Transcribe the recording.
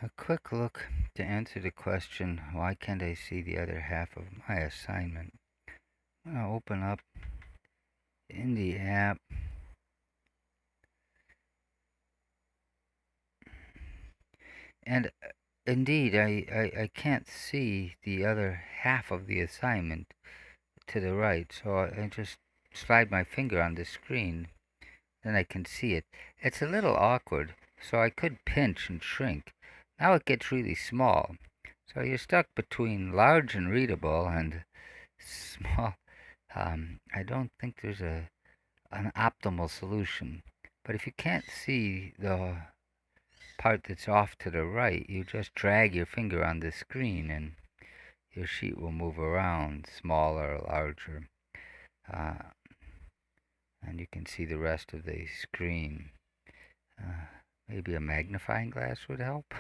A quick look to answer the question, why can't I see the other half of my assignment? I'm going to open up in the app. And indeed, I can't see the other half of the assignment to the right. So I just slide my finger on the screen, then I can see it. It's a little awkward, so I could pinch and shrink. Now it gets really small. So you're stuck between large and readable and small. I don't think there's an optimal solution. But if you can't see the part that's off to the right, you just drag your finger on the screen and your sheet will move around, smaller or larger. Uh, and you can see the rest of the screen. Uh, Maybe a magnifying glass would help.